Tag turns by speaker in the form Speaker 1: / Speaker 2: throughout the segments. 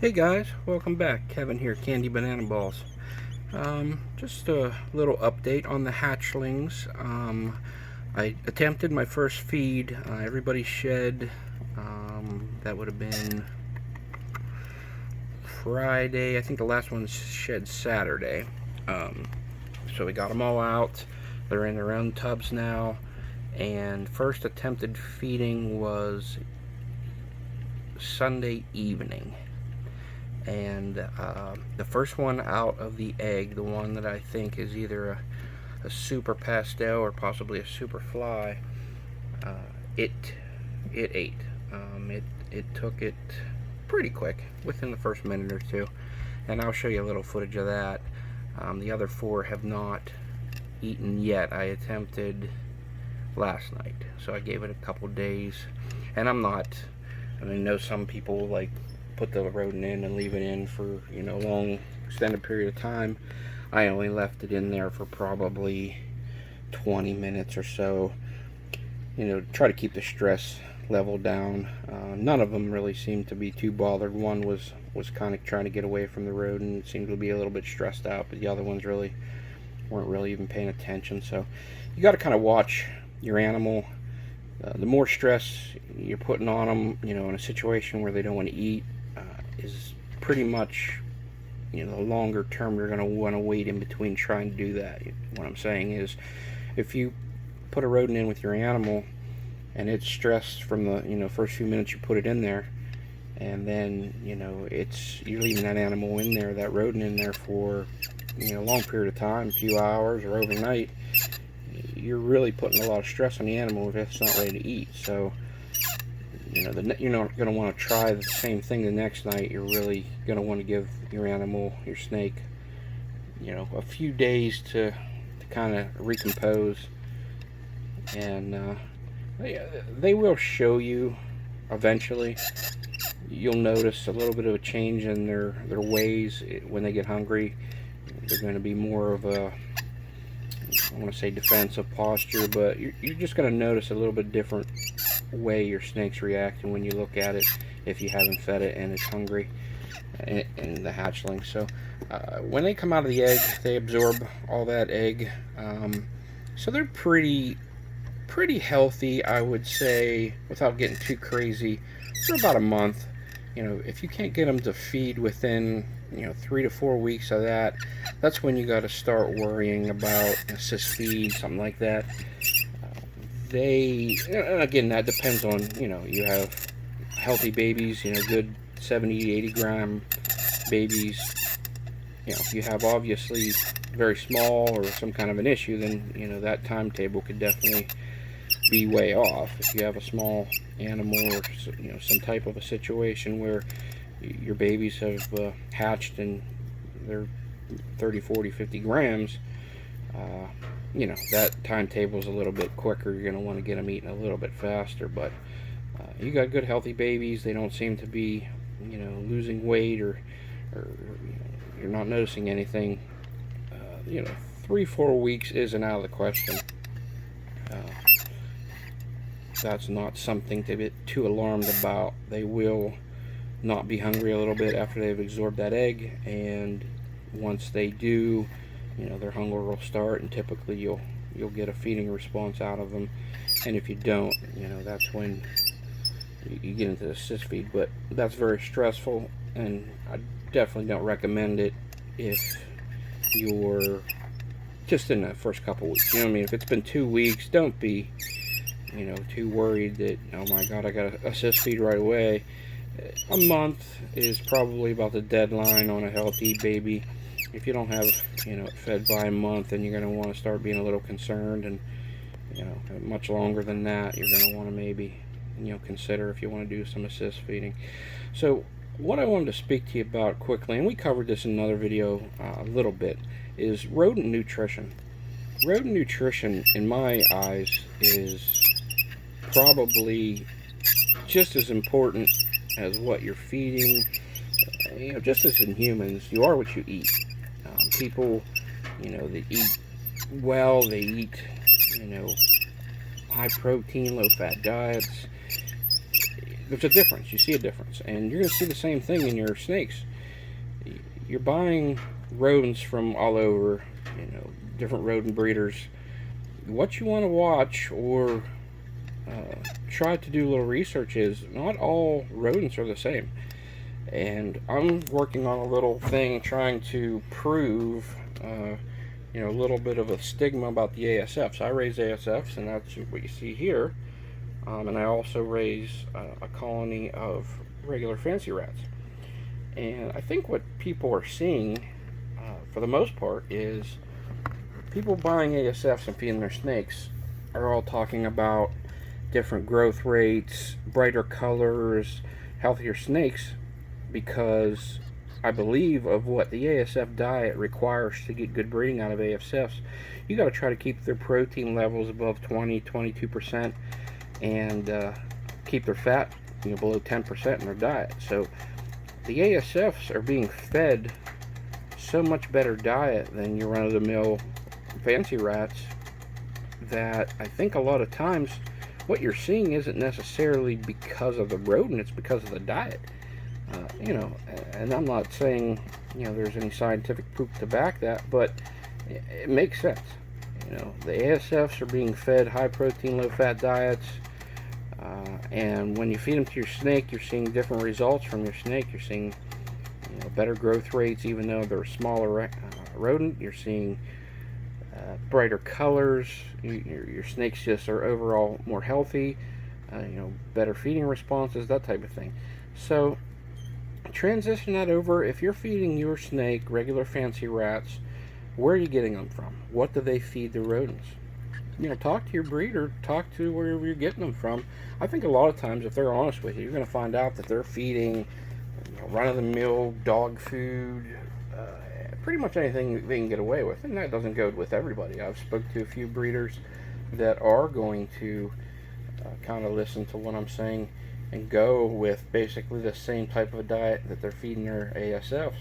Speaker 1: Hey guys, welcome back. Kevin here, Candy Banana Balls. Just a little update on the hatchlings. I attempted my first feed. Everybody shed. That would have been Friday. I think the last one shed Saturday. So we got them all out. They're in their own tubs now. And first attempted feeding was Sunday evening. And the first one out of the egg, the one that I think is either a super pastel or possibly a super fly, it ate. It took it pretty quick, within the first minute or two, and I'll show you a little footage of that. The other four have not eaten yet. I attempted last night, so I gave it a couple days, and I know some people like put the rodent in and leave it in for, you know, long extended period of time. I only left it in there for probably 20 minutes or so, you know, to try to keep the stress level down. None of them really seemed to be too bothered. One was kind of trying to get away from the rodent, seemed to be a little bit stressed out, but the other ones weren't really even paying attention. So you got to kind of watch your animal. The more stress you're putting on them, you know, in a situation where they don't want to eat, is pretty much, you know, the longer term you're going to want to wait in between trying to do that. What I'm saying is, if you put a rodent in with your animal and it's stressed from the, you know, first few minutes you put it in there, and then, you know, you're leaving that animal in there, that rodent in there for, you know, a long period of time, a few hours or overnight, you're really putting a lot of stress on the animal if it's not ready to eat. So, you know, you're not going to want to try the same thing the next night. You're really going to want to give your animal, your snake, you know, a few days to kind of recompose. And they will show you eventually. You'll notice a little bit of a change in their ways when they get hungry. They're going to be more of a, I want to say, defensive posture, but you're just going to notice a little bit different way your snake's reacting when you look at it if you haven't fed it and it's hungry, and the hatchling. So when they come out of the egg, they absorb all that egg, so they're pretty healthy, I would say, without getting too crazy, for about a month. You know, if you can't get them to feed within, you know, 3 to 4 weeks of that, that's when you got to start worrying about assist feed, something like that. Again, that depends on, you know, you have healthy babies, you know, good 70, 80 gram babies. You know, if you have obviously very small or some kind of an issue, then, you know, that timetable could definitely be way off. If you have a small animal or, you know, some type of a situation where your babies have hatched and they're 30, 40, 50 grams, you know, that timetable is a little bit quicker. You're going to want to get them eating a little bit faster. But you got good healthy babies. They don't seem to be, you know, losing weight, or you know, you're not noticing anything. You know, 3-4 weeks isn't out of the question. That's not something to get too alarmed about. They will not be hungry a little bit after they've absorbed that egg, and once they do, you know, their hunger will start, and typically you'll get a feeding response out of them. And if you don't, you know, that's when you get into the assist feed. But that's very stressful, and I definitely don't recommend it if you're just in the first couple weeks. You know what I mean? If it's been 2 weeks, don't be, you know, too worried that, oh my god, I got to assist feed right away. A month is probably about the deadline on a healthy baby. If you don't have, you know, fed by a month, then you're going to want to start being a little concerned. And, you know, much longer than that, you're going to want to maybe, you know, consider if you want to do some assist feeding. So what I wanted to speak to you about quickly, and we covered this in another video a little bit, is rodent nutrition. Rodent nutrition, in my eyes, is probably just as important as what you're feeding. You know, just as in humans, you are what you eat. People, you know, they eat well, they eat, you know, high protein, low fat diets. there's a difference. You see a difference, and you're going to see the same thing in your snakes. You're buying rodents from all over, different rodent breeders. What you want to watch or try to do a little research is not all rodents are the same. And I'm working on a little thing trying to prove, a little bit of a stigma about the ASFs. I raise ASFs, and that's what you see here. And I also raise a colony of regular fancy rats. And I think what people are seeing, for the most part, is people buying ASFs and feeding their snakes are all talking about different growth rates, brighter colors, healthier snakes, because I believe of what the ASF diet requires to get good breeding out of ASFs. You got to try to keep their protein levels above 20-22%, and keep their fat below 10% in their diet. So the ASFs are being fed so much better diet than your run-of-the-mill fancy rats that I think a lot of times what you're seeing isn't necessarily because of the rodent, it's because of the diet. And I'm not saying there's any scientific proof to back that, but it makes sense. The ASFs are being fed high protein, low fat diets, and when you feed them to your snake, you're seeing different results from your snake. You're seeing better growth rates, even though they're a smaller rodent. You're seeing brighter colors. Your snakes just are overall more healthy. Better feeding responses, that type of thing. So transition that over. If you're feeding your snake regular fancy rats, where are you getting them from? What do they feed the rodents? Talk to your breeder, talk to wherever you're getting them from. I think a lot of times, if they're honest with you, you're going to find out that they're feeding run-of-the-mill dog food, pretty much anything they can get away with, and that doesn't go with everybody. I've spoke to a few breeders that are going to kind of listen to what I'm saying and go with basically the same type of diet that they're feeding their ASFs.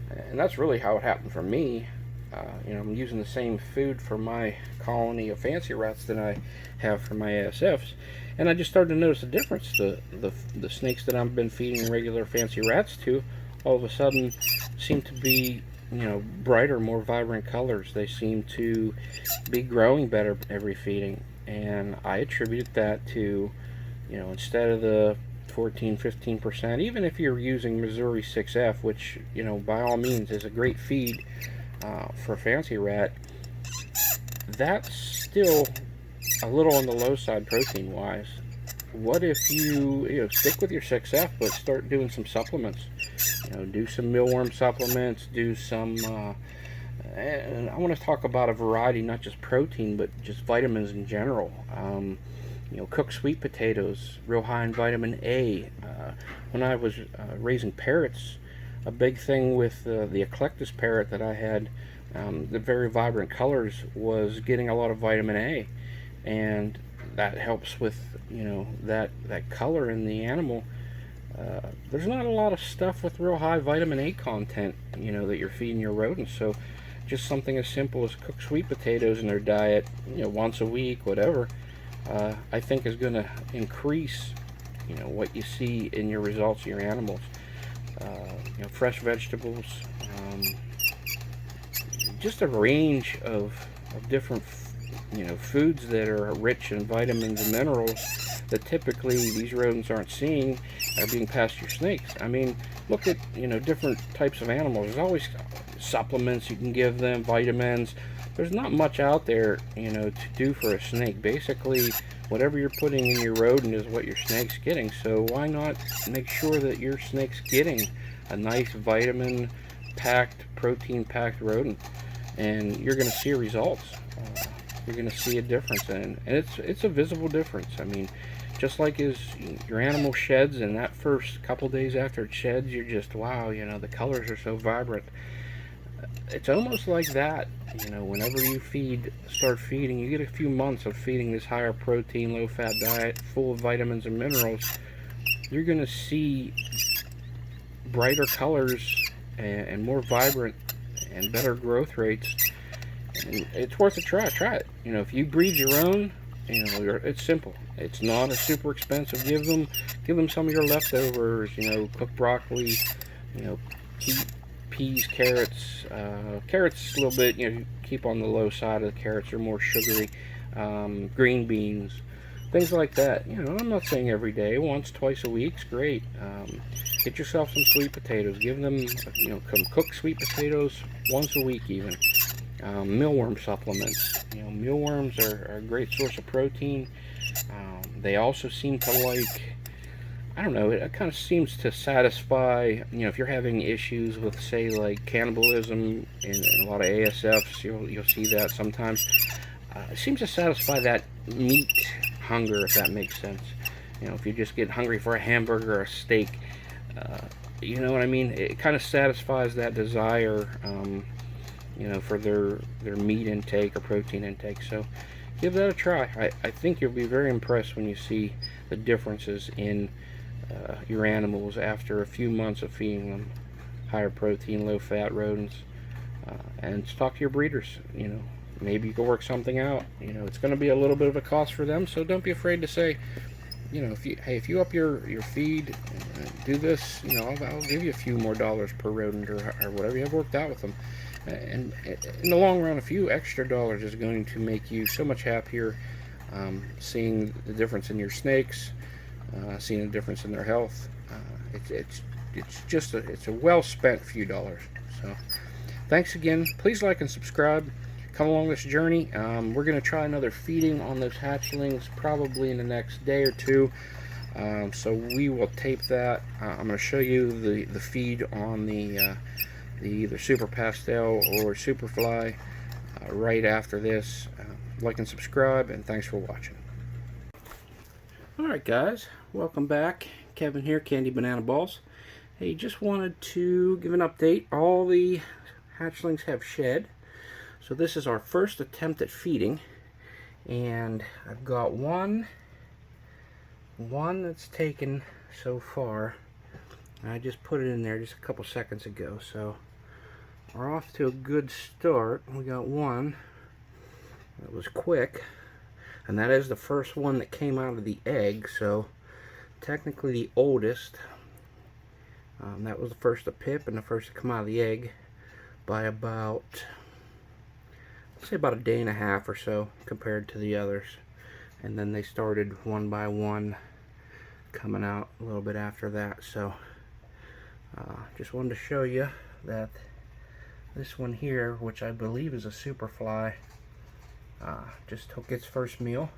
Speaker 1: And that's really how it happened for me. I'm using the same food for my colony of fancy rats that I have for my ASFs, and I just started to notice a difference. The snakes that I've been feeding regular fancy rats to, all of a sudden seem to be brighter, more vibrant colors. They seem to be growing better every feeding, and I attribute that to instead of the 14-15%, even if you're using Missouri 6F, which by all means is a great feed for a fancy rat, that's still a little on the low side protein wise. What if you stick with your 6F, but start doing some supplements? Do some mealworm supplements, do some and I want to talk about a variety, not just protein, but just vitamins in general. Cooked sweet potatoes, real high in vitamin A. When I was raising parrots, a big thing with the eclectus parrot that I had, the very vibrant colors, was getting a lot of vitamin A, and that helps with that color in the animal. There's not a lot of stuff with real high vitamin A content that you're feeding your rodents, so just something as simple as cooked sweet potatoes in their diet once a week, whatever, I think is going to increase what you see in your results of your animals. Fresh vegetables, just a range of different foods that are rich in vitamins and minerals that typically these rodents aren't seeing are being passed to your snakes. I mean, look at different types of animals. There's always supplements you can give them, vitamins. There's not much out there to do for a snake. Basically, whatever you're putting in your rodent is what your snake's getting. So why not make sure that your snake's getting a nice vitamin packed, protein packed rodent, and you're going to see results. You're going to see a difference, and it's a visible difference. I mean, just like as your animal sheds, and that first couple days after it sheds, you're just, wow, the colors are so vibrant. It's almost like that, whenever you start feeding, you get a few months of feeding this higher protein, low fat diet full of vitamins and minerals, you're going to see brighter colors and more vibrant and better growth rates. And it's worth a try. Try it. If you breed your own, You know, it's simple. It's not a super expensive. Give them some of your leftovers. You know, cooked broccoli. You know, peas, carrots. Carrots a little bit. You know, keep on the low side of the carrots. They're more sugary. Green beans, things like that. You know, I'm not saying every day. Once, twice a week's great. Get yourself some sweet potatoes. Give them, you know, some cooked sweet potatoes once a week even. Mealworm supplements. You know, mealworms are a great source of protein. They also seem to like, I don't know, it kind of seems to satisfy, you know, if you're having issues with, say, like cannibalism in a lot of ASFs, you'll see that sometimes. It seems to satisfy that meat hunger, if that makes sense. You know, if you just get hungry for a hamburger or a steak, you know what I mean? It kind of satisfies that desire, you know, for their meat intake or protein intake. So give that a try. I think you'll be very impressed when you see the differences in your animals after a few months of feeding them higher protein, low fat rodents. And talk to your breeders. You know, maybe you can work something out. You know, it's going to be a little bit of a cost for them, so don't be afraid to say, you know, if you up your feed, do this, you know, I'll give you a few more dollars per rodent or whatever you have worked out with them. And in the long run, a few extra dollars is going to make you so much happier, seeing the difference in your snakes, seeing the difference in their health. It's a well spent few dollars. So thanks again. Please like and subscribe. Come along this journey. We're going to try another feeding on those hatchlings probably in the next day or two. So we will tape that. I'm going to show you the feed on the either Super Pastel or Superfly right after this. Like and subscribe, and thanks for watching. Alright guys, welcome back. Kevin here, Candy Banana Balls. Hey, just wanted to give an update. All the hatchlings have shed. So this is our first attempt at feeding, and I've got one that's taken so far. I just put it in there just a couple seconds ago, so we're off to a good start. We got one that was quick, and that is the first one that came out of the egg, so technically the oldest. That was the first to pip and the first to come out of the egg by about, say, about a day and a half or so compared to the others. And then they started one by one coming out a little bit after that. So just wanted to show you that this one here, which I believe is a Superfly, just took its first meal,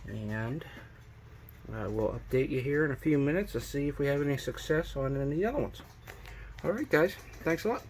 Speaker 1: and we'll update you here in a few minutes to see if we have any success on any of the other ones. Alright guys, thanks a lot.